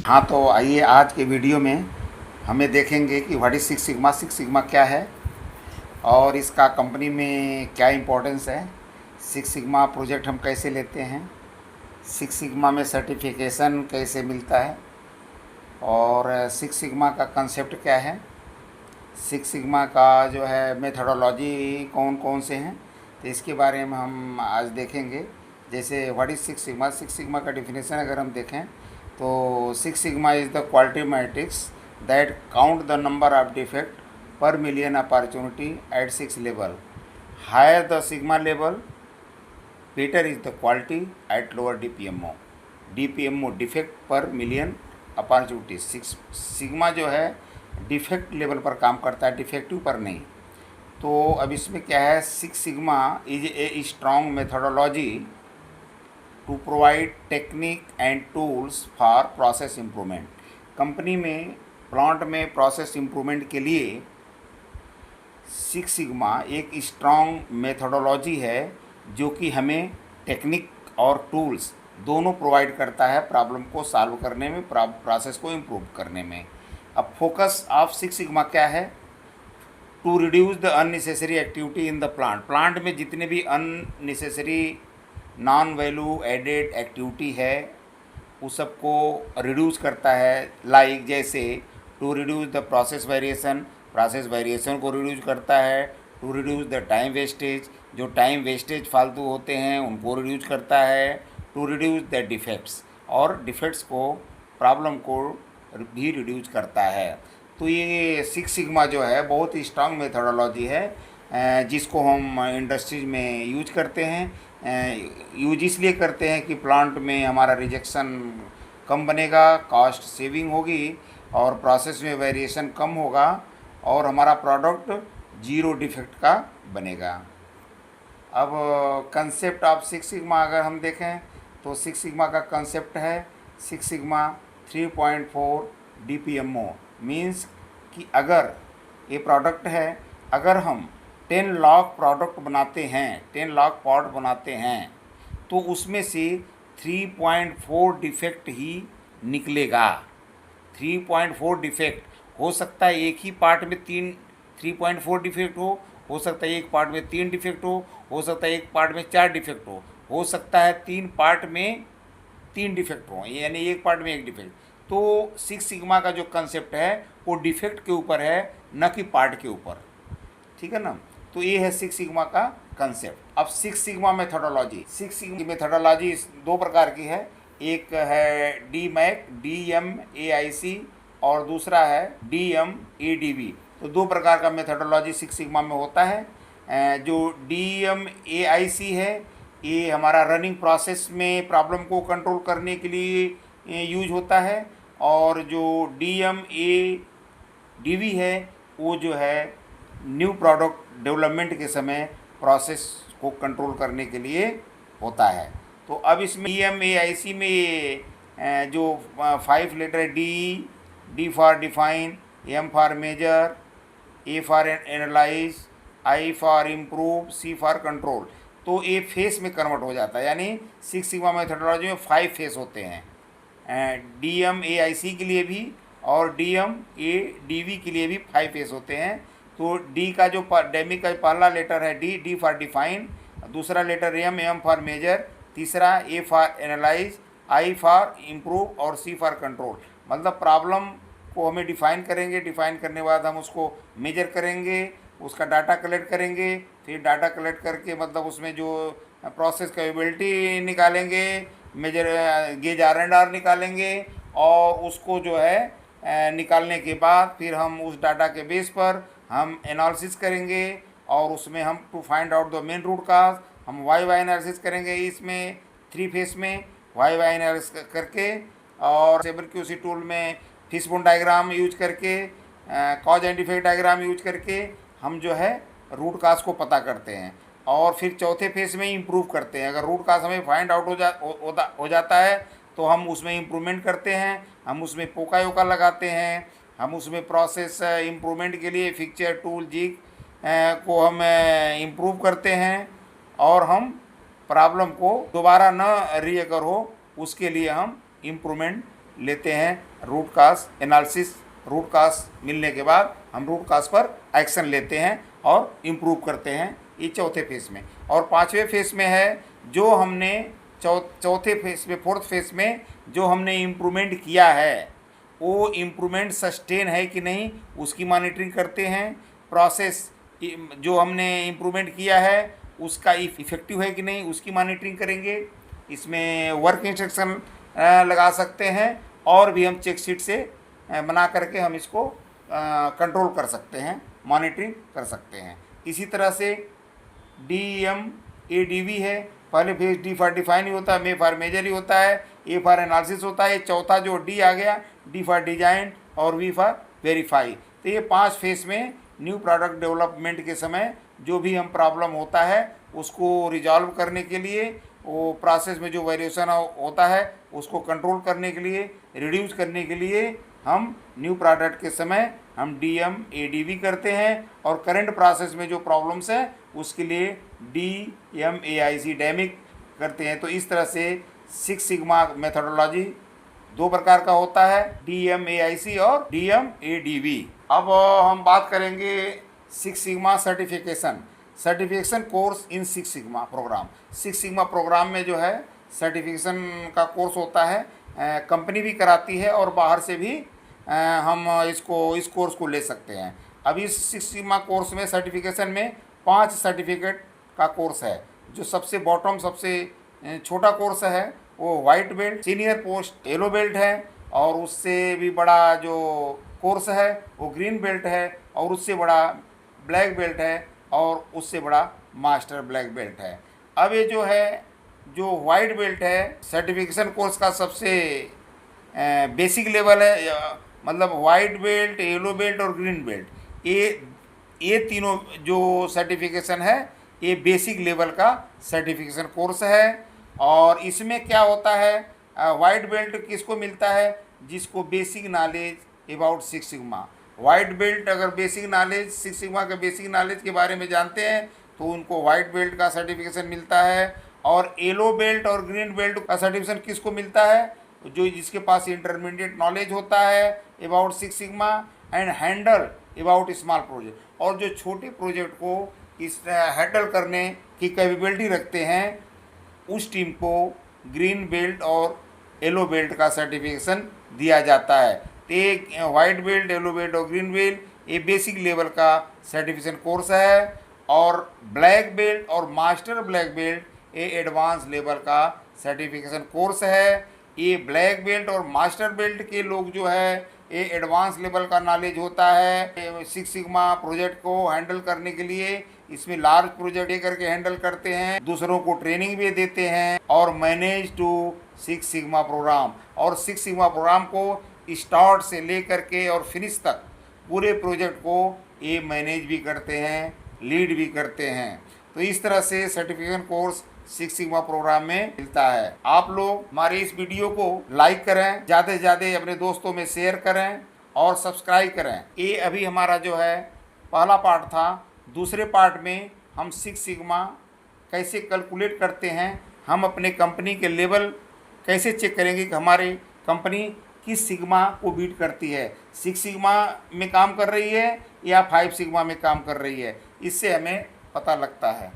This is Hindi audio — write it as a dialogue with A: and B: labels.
A: हाँ, तो आइए आज के वीडियो में हमें देखेंगे कि व्हाट इज़ सिक्स सिग्मा क्या है और इसका कंपनी में क्या इम्पोर्टेंस है। सिक्स सिग्मा प्रोजेक्ट हम कैसे लेते हैं, सिक्स सिग्मा में सर्टिफिकेशन कैसे मिलता है और सिक्स सिग्मा का कंसेप्ट क्या है, सिक्स सिग्मा का जो है मेथडोलॉजी कौन कौन से हैं, तो इसके बारे में हम आज देखेंगे। जैसे व्हाट इज़ सिक्स सिग्मा का डिफिनेशन अगर हम देखें तो six sigma is the quality metrics that count the number of defect per million opportunity at six level. Higher the sigma level better is the quality at lower DPMO defect per million opportunity. Six sigma जो है डिफेक्ट लेवल पर काम करता है, डिफेक्टिव पर नहीं। तो अब इसमें क्या है, six sigma is a strong methodology to provide technique and tools for process improvement. Company में प्लांट में प्रोसेस इम्प्रूवमेंट के लिए सिक्स सिग्मा एक स्ट्रॉन्ग मेथडोलॉजी है जो कि हमें टेक्निक और टूल्स दोनों प्रोवाइड करता है प्रॉब्लम को सॉल्व करने में, प्रोसेस को इम्प्रूव करने में। अब फोकस ऑफ सिक्स सिग्मा क्या है, to reduce the unnecessary activity in the plant में जितने भी unnecessary non value added activity है उस सबको रिड्यूस करता है। लाइक जैसे to reduce the process variation को रिड्यूस करता है, to reduce the time wastage, जो टाइम वेस्टेज फालतू होते हैं उनको रिड्यूस करता है, टू रिड्यूस द डिफेक्ट्स, और डिफेक्ट्स को प्रॉब्लम को भी रिड्यूस करता है। तो ये सिक्स सिग्मा जो है बहुत ही स्ट्रांग मेथडोलॉजी है जिसको हम इंडस्ट्रीज में यूज करते हैं। यूज इसलिए करते हैं कि प्लांट में हमारा रिजेक्शन कम बनेगा, कॉस्ट सेविंग होगी और प्रोसेस में वेरिएशन कम होगा और हमारा प्रोडक्ट जीरो डिफेक्ट का बनेगा। अब कंसेप्ट ऑफ सिक्स सिग्मा अगर हम देखें तो सिक्स सिग्मा का कंसेप्ट है सिक्स सिग्मा 3.4 डीपीएमओ। मीन्स कि अगर ये प्रोडक्ट है, अगर हम 10 लाख प्रोडक्ट बनाते हैं, 10 लाख पार्ट बनाते हैं तो उसमें से 3.4 डिफेक्ट ही निकलेगा। 3.4 डिफेक्ट हो सकता है, एक ही पार्ट में 3.4 डिफेक्ट हो सकता है एक पार्ट में 3 डिफेक्ट हो सकता है एक पार्ट में 4 डिफेक्ट हो सकता है 3 पार्ट में 3 डिफेक्ट हो, यानी एक पार्ट में एक डिफेक्ट। तो सिक्स सिग्मा का जो कंसेप्ट है वो डिफेक्ट के ऊपर है, न कि पार्ट के ऊपर। ठीक है ना। तो ये है सिक्स सिग्मा का कंसेप्ट। अब सिक्स सिग्मा मेथडोलॉजी दो प्रकार की है, एक है DMAIC और दूसरा है DMADV। तो दो प्रकार का मेथडोलॉजी सिक्स सिग्मा में होता है। जो DMAIC है ये हमारा रनिंग प्रोसेस में प्रॉब्लम को कंट्रोल करने के लिए यूज होता है, और जो DMADV है वो जो है न्यू प्रोडक्ट डेवलपमेंट के समय प्रोसेस को कंट्रोल करने के लिए होता है। तो अब इसमें DMAIC में ये जो 5 letter D for define, M for measure, A for analyse, I for improve, C for control, तो ये फेस में कन्वर्ट हो जाता है। यानी सिक्स सिग्मा मेथडोलॉजी में 5 फेस होते हैं, DMAIC के लिए भी और DMADV के लिए भी 5 फेस होते हैं। तो डी का जो डेमी का पहला लेटर है D फॉर डिफाइन, दूसरा लेटर M फॉर मेजर, तीसरा A for analyse, I for improve और C फॉर कंट्रोल। मतलब प्रॉब्लम को हमें डिफ़ाइन करेंगे, डिफ़ाइन करने के बाद हम उसको मेजर करेंगे, उसका डाटा कलेक्ट करेंगे, फिर डाटा कलेक्ट करके मतलब उसमें जो प्रोसेस कैपेबिलिटी निकालेंगे, मेजर गेज R&R निकालेंगे, और उसको जो है निकालने के बाद फिर हम उस डाटा के बेस पर हम एनालिसिस करेंगे और उसमें हम to find out the main root cause हम वाई एनालिसिस करेंगे। इसमें 3 फेस में वाई एनालिसिस करके और सेबर क्यूसी टूल में फिशबोन डायग्राम यूज करके, cause and effect diagram use करके हम जो है रूट काज को पता करते हैं, और फिर चौथे फेस में इम्प्रूव करते हैं। अगर रूट काज हमें फाइंड आउट हो जाता है तो हम उसमें इम्प्रूवमेंट करते हैं, हम उसमें पोका योका लगाते हैं, हम उसमें प्रोसेस इम्प्रूवमेंट के लिए फिक्चर टूल जिग को हम इम्प्रूव करते हैं, और हम प्रॉब्लम को दोबारा न रीअकर हो उसके लिए हम इम्प्रूवमेंट लेते हैं root cause analysis. Root cause मिलने के बाद हम रूट काज पर एक्शन लेते हैं और इम्प्रूव करते हैं, ये चौथे फेज़ में। और पाँचवें फेज़ में है जो हमने चौथे फेज़ में, फोर्थ फेज़ में जो हमने इम्प्रूवमेंट किया है वो इम्प्रूवमेंट सस्टेन है कि नहीं उसकी मॉनिटरिंग करते हैं। प्रोसेस जो हमने इम्प्रूवमेंट किया है उसका इफ़ेक्टिव है कि नहीं उसकी मॉनिटरिंग करेंगे। इसमें वर्क इंस्ट्रक्शन लगा सकते हैं और भी हम चेक शीट से बना करके हम इसको कंट्रोल कर सकते हैं, मॉनिटरिंग कर सकते हैं। इसी तरह से DMADV है। पहले फेज D फॉर डिफाइन ही होता है, M फॉर मेजर ही होता है, A फॉर एनालिसिस होता है, चौथा जो D आ गया D फॉर डिजाइन और V फॉर वेरीफाई। तो ये 5 फेज में न्यू प्रोडक्ट डेवलपमेंट के समय जो भी हम प्रॉब्लम होता है उसको रिजॉल्व करने के लिए, वो प्रोसेस में जो वेरिएशन होता है उसको कंट्रोल करने के लिए, रिड्यूस करने के लिए हम न्यू प्रोडक्ट के समय हम DMADV करते हैं। और करंट प्रोसेस में जो प्रॉब्लम्स हैं उसके लिए DMAIC डैमिक करते हैं। तो इस तरह से 6 सिग्मा मेथोडोलॉजी 2 प्रकार का होता है, DMAIC और DMADV। अब हम बात करेंगे 6 sigma certification course in 6 sigma programme. 6 sigma programme में जो है सर्टिफिकेशन का कोर्स होता है, कंपनी भी कराती है और बाहर से भी हम इस कोर्स को ले सकते हैं। अभी इस 6 सिग्मा कोर्स में सर्टिफिकेशन में 5 सर्टिफिकेट का कोर्स है। जो सबसे बॉटम सबसे छोटा कोर्स है वो white belt, senior post yellow belt है, और उससे भी बड़ा जो कोर्स है वो ग्रीन बेल्ट है, और उससे बड़ा ब्लैक बेल्ट है, और उससे बड़ा मास्टर ब्लैक बेल्ट है। अब ये जो है जो वाइट बेल्ट है सर्टिफिकेशन कोर्स का सबसे बेसिक लेवल है, मतलब वाइट बेल्ट, येलो बेल्ट और ग्रीन बेल्ट, ये तीनों जो सर्टिफिकेशन है ये बेसिक लेवल का सर्टिफिकेशन कोर्स है। और इसमें क्या होता है, वाइट बेल्ट किसको मिलता है, जिसको basic knowledge about 6 sigma. White belt अगर बेसिक नॉलेज 6 सिग्मा के बेसिक नॉलेज के बारे में जानते हैं तो उनको वाइट बेल्ट का सर्टिफिकेशन मिलता है। और येलो बेल्ट और ग्रीन बेल्ट का सर्टिफिकेशन किसको मिलता है, जो जिसके पास इंटरमीडिएट नॉलेज होता है about 6 sigma and handle about small project, और जो छोटे प्रोजेक्ट को इस हैंडल करने की कैपेबिलिटी रखते हैं उस टीम को ग्रीन बेल्ट और येलो बेल्ट का सर्टिफिकेशन दिया जाता है। तो एक वाइट बेल्ट, येलो बेल्ट और ग्रीन बेल्ट ये बेसिक लेवल का सर्टिफिकेशन कोर्स है, और ब्लैक बेल्ट और मास्टर ब्लैक बेल्ट ये एडवांस लेवल का सर्टिफिकेशन कोर्स है। ये ब्लैक बेल्ट और मास्टर बेल्ट के लोग जो है ये एडवांस लेवल का नॉलेज होता है 6 सिग्मा प्रोजेक्ट को हैंडल करने के लिए। इसमें लार्ज प्रोजेक्ट ये करके हैंडल करते हैं, दूसरों को ट्रेनिंग भी देते हैं, और मैनेज टू 6 सिग्मा प्रोग्राम। और 6 सिग्मा प्रोग्राम को स्टार्ट से लेकर के और फिनिश तक पूरे प्रोजेक्ट को ये मैनेज भी करते हैं, लीड भी करते हैं। तो इस तरह से सर्टिफिकेशन कोर्स 6 सिग्मा प्रोग्राम में मिलता है। आप लोग हमारे इस वीडियो को लाइक करें, ज़्यादा से ज़्यादा अपने दोस्तों में शेयर करें और सब्सक्राइब करें। ये अभी हमारा जो है पहला पार्ट था। दूसरे पार्ट में हम 6 सिग्मा कैसे कैलकुलेट करते हैं, हम अपने कंपनी के लेवल कैसे चेक करेंगे कि हमारी कंपनी किस सिग्मा को बीट करती है, 6 सिग्मा में काम कर रही है या 5 सिग्मा में काम कर रही है, इससे हमें पता लगता है।